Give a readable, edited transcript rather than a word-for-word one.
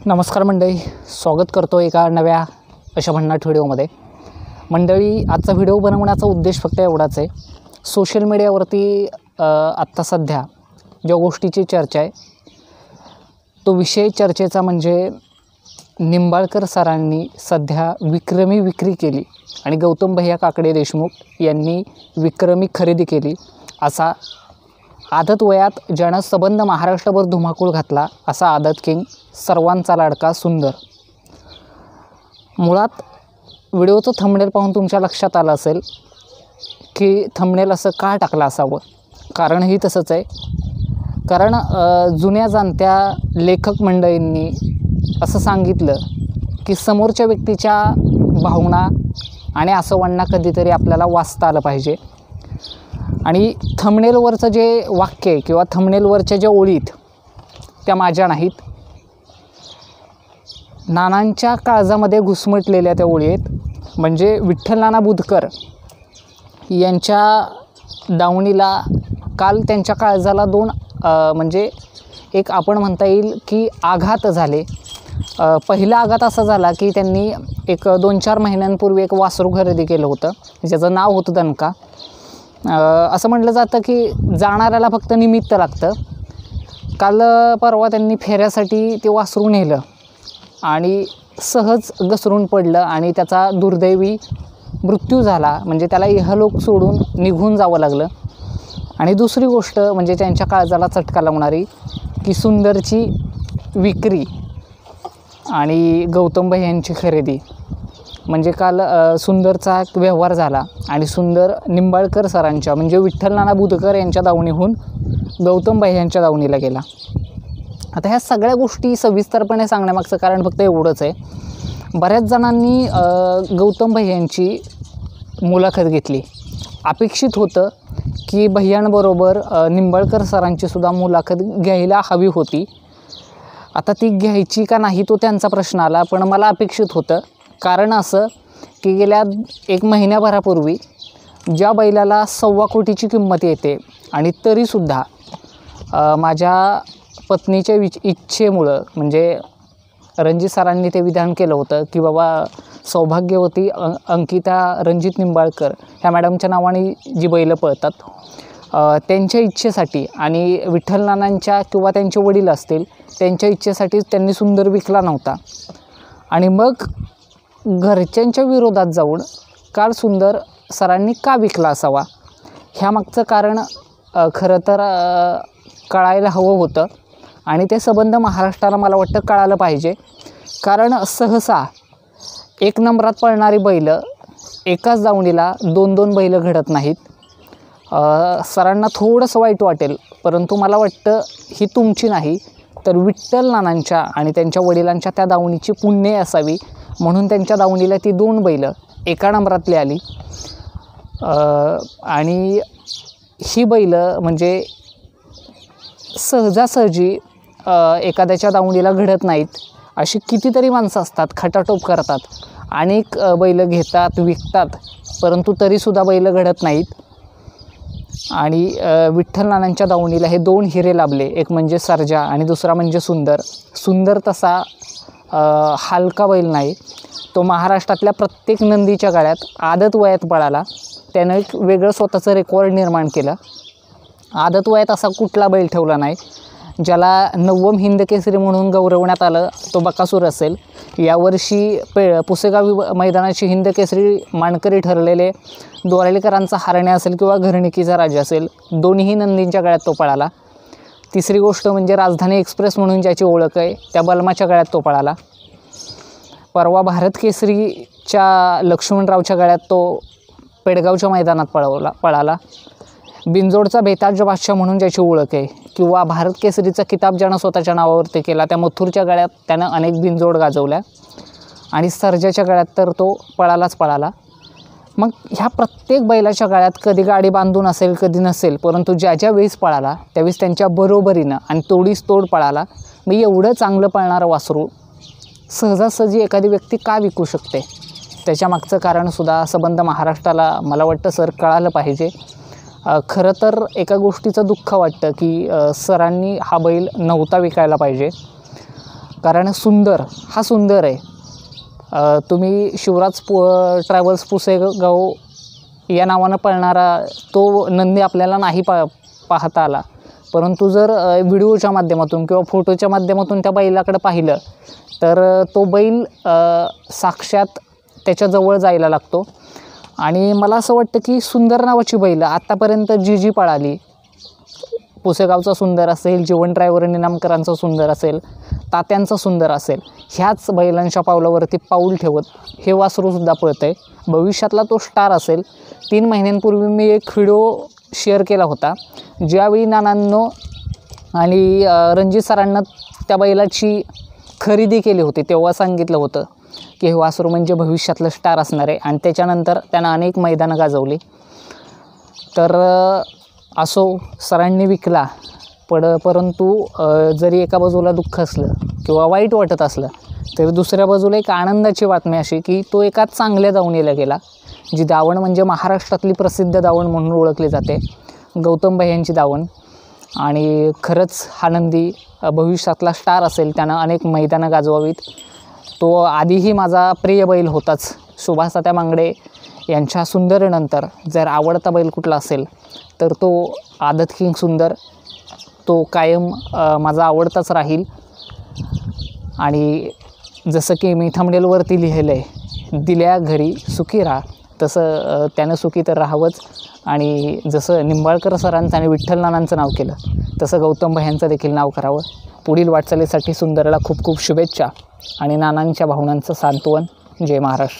नमस्कार मंडळी, स्वागत करतो एका नव्या अशा भन्नाट व्हिडिओमध्ये। मंडळी, आजचा व्हिडिओ बनवण्याचा उद्देश फक्त एवढाच आहे। सोशल मीडियावरती आत्ता सध्या ज्या गोष्टीची चर्चा आहे तो विषय चर्चेचा म्हणजे निंबाळकर सरांनी सध्या विक्रमी विक्री केली आणि गौतम भैया काकडे देशमुख यांनी विक्रमी खरेदी केली असा आदत वयात ज्यानं सबंध महाराष्ट्रभर धुमाकूळ घातला असा आदत किंग, सर्वांचा लाडका सुंदर। मुळात व्हिडिओचं थंबनेल पाहून तुमच्या लक्षात आलं असेल की थंबनेल असं का टाकलं असावं। कारणही तसंच आहे। कारण जुन्या जाणत्या लेखक मंडळींनी असं सांगितलं की समोरच्या व्यक्तीच्या भावना आणि आसवांना कधीतरी आपल्याला वाचता आलं पाहिजे। आणि थंबनेलवरचं जे वाक्य किंवा थंबनेलवरच्या ज्या ओळीत त्या माझ्या नाहीत, नानांच्या काळजामध्ये घुसमटलेल्या त्या ओळी आहेत। म्हणजे विठ्ठल नाना बुधकर यांच्या दावणीला काल त्यांच्या काळजाला दोन म्हणजे एक आपण म्हणता येईल की आघात झाले। पहिला आघात असा झाला की त्यांनी एक 2-4 महिन्यांपूर्वी एक वासरू खरेदी केलं होतं, ज्याचं नाव होतं दणका। असं म्हटलं जातं की जाणाऱ्याला फक्त निमित्त लागतं। काल परवा त्यांनी फेऱ्यासाठी ते वासरू नेलं आणि सहज घसरून पडलं आणि त्याचा दुर्दैवी मृत्यू झाला। म्हणजे त्याला इहलोक सोडून निघून जावं लागलं। आणि दुसरी गोष्ट म्हणजे त्यांच्या काळजाला चटका लावणारी की सुंदरची विक्री आणि गौतम भैयांची खरेदी। म्हणजे काल सुंदरचा एक व्यवहार झाला आणि सुंदर निंबाळकर सरांच्या म्हणजे विठ्ठल नाना बुधकर यांच्या दावणीहून गौतम भैयांच्या दावणीला गेला। आता ह्या सगळ्या गोष्टी सविस्तरपणे सांगण्यामागचं कारण फक्त एवढंच आहे। बऱ्याच जणांनी गौतम भैयांची मुलाखत घेतली। अपेक्षित होतं की भैयांबरोबर निंबाळकर सरांची सुद्धा मुलाखत घ्यायला हवी होती। आता ती घ्यायची का नाही तो त्यांचा प्रश्न आला, पण मला अपेक्षित होतं। कारण असं की गेल्या 1 महिन्याभरापूर्वी ज्या बैलाला 1.25 कोटीची किंमत येते आणि तरीसुद्धा माझ्या पत्नीच्या इच्छेमुळं म्हणजे रणजित सरांनी ते विधान केलं होतं की बाबा सौभाग्यवती अंकिता रणजित निंबाळकर ह्या मॅडमच्या नावाने जी बैलं पळतात त्यांच्या इच्छेसाठी आणि विठ्ठल नानांच्या किंवा त्यांचे वडील असतील त्यांच्या इच्छेसाठी त्यांनी सुंदर विकला नव्हता। आणि मग घरच्यांच्या विरोधात जाऊन काल सुंदर सरांनी का विकला असावा ह्यामागचं कारण खरं तर कळायला हवं होतं आणि ते संबंध महाराष्ट्राला मला वाटतं कळालं पाहिजे। कारण सहसा 1 नंबरात पळणारी बैलं एकाच दावणीला 2-2 बैलं घडत नाहीत। सरांना थोडंसं वाईट वाटेल, परंतु मला वाटतं ही तुमची नाही तर विठ्ठल नानांच्या आणि त्यांच्या वडिलांच्या त्या दावणीची पुण्य असावी म्हणून त्यांच्या दावणीला ती 2 बैलं एका नंबरातली आली। आणि ही बैलं म्हणजे सहजासहजी एखाद्याच्या दावणीला घडत नाहीत। अशी कितीतरी माणसं असतात, खटाटोप करतात, अनेक बैलं घेतात विकतात, परंतु तरीसुद्धा बैलं घडत नाहीत। आणि विठ्ठल नानांच्या दावणीला हे 2 हिरे लाभले, एक म्हणजे सर्जा आणि दुसरा म्हणजे सुंदर। सुंदर तसा हलका बैल नाही, तो महाराष्ट्रातल्या प्रत्येक नंदीच्या गाड्यात आदत वयात पळाला। त्यानं एक वेगळं स्वतःचं रेकॉर्ड निर्माण केलं। आदत वयात असा कुठला बैल ठेवला नाही ज्याला 9व हिंद केसरी म्हणून गौरवण्यात आलं, तो बकासूर असेल। यावर्षी पुसेगाव मैदानाची हिंद केसरी मानकरी ठरलेले दोरालीकरांचा हरण्या असेल किंवा घरणिकीचा राजा असेल, दोन्ही नंदींच्या गळ्यात तो पळाला। तिसरी गोष्ट म्हणजे राजधानी एक्सप्रेस म्हणून ज्याची ओळख आहे त्या बलमाच्या गळ्यात तो पळाला। परवा भारत केसरीच्या लक्ष्मणरावच्या गळ्यात तो पेडगावच्या मैदानात पळाला। बिंजोडचा बेताज बादशाह म्हणून ज्याची ओळख आहे किंवा भारत केसरीचा किताब ज्यानं स्वतःच्या नावावरती केला त्या मथुरच्या गळ्यात त्यानं अनेक बिंजोड गाजवल्या आणि सर्जाच्या गळ्यात तर तो पळाला। मग ह्या प्रत्येक बैलाच्या गळ्यात कधी गाडी बांधून असेल कधी नसेल, परंतु ज्या वेळेस पळाला त्यावेळेस त्यांच्या बरोबरीनं आणि तोडीस तोड पळाला। मग एवढं चांगलं पळणारं वासरू सहजासहजी एखादी व्यक्ती का विकू शकते त्याच्यामागचं कारणसुद्धा संबंध महाराष्ट्राला मला वाटतं सर कळालं पाहिजे। खरं तर एका गोष्टीचं दुःख वाटतं की सरांनी हा बैल नव्हता विकायला पाहिजे। कारण सुंदर हा सुंदर आहे. तुम्ही शिवराज ट्रॅव्हल्स पुसेगाव या नावानं पळणारा तो नंदी आपल्याला नाही पाहता आला, परंतु जर व्हिडिओच्या माध्यमातून किंवा फोटोच्या माध्यमातून त्या बैलाकडे पाहिलं तर तो बैल साक्षात त्याच्याजवळ जायला लागतो. आणि मला असं वाटतं की सुंदर नावाची बैल आत्तापर्यंत जी पळाली, पुसेगावचा सुंदर असेल, जीवन ड्रायव्हर निनामकरांचा सुंदर असेल, तात्यांचा सुंदर असेल, ह्याच बैलांच्या पावलावरती पाऊल ठेवत हे वासरूसुद्धा पळतं आहे. भविष्यातला तो स्टार असेल. 3 महिन्यांपूर्वी मी एक व्हिडिओ शेअर केला होता, ज्यावेळी नानांनो आणि रणजित सरांना त्या बैलाची खरेदी केली होती, तेव्हा सांगितलं होतं की हे वासरू म्हणजे भविष्यातलं स्टार असणार आहे. आणि त्याच्यानंतर त्यानं अनेक मैदानं गाजवली. तर असो, सरांनी विकला, परंतु जरी एका बाजूला दुःख असलं किंवा वाईट वाटत असलं तर दुसऱ्या बाजूला एक आनंदाची बातमी अशी की तो एका चांगल्या दावणीला गेला, जी दावण म्हणजे महाराष्ट्रातली प्रसिद्ध दावण म्हणून ओळखली जाते, गौतम भाई यांची दावण. आणि खरंच हा नंदी भविष्यातला स्टार असेल, त्यानं अनेक मैदानं गाजवावीत. तो आधीही माझा प्रिय बैल होताच. सुभाष तात्या मांगडे यांच्या सुंदरनंतर जर आवडता बैल कुठला असेल तर तो आदत किंग सुंदर, तो कायम माझा आवडताच राहील. आणि जसं की मी थंबनेलवरती लिहिलं आहे, दिल्या घरी सुखी राहा, तसं त्यानं सुखी तर राहावंच. आणि जसं निंबाळकर सरांचं आणि विठ्ठल नानांचं नाव केलं तसं गौतम भाई देखील नाव करावं. पुढील वाटचालीसाठी सुंदरला खूप खूप शुभेच्छा आणि नानांच्या भावनांचं सांत्वन. जय महाराष्ट्र.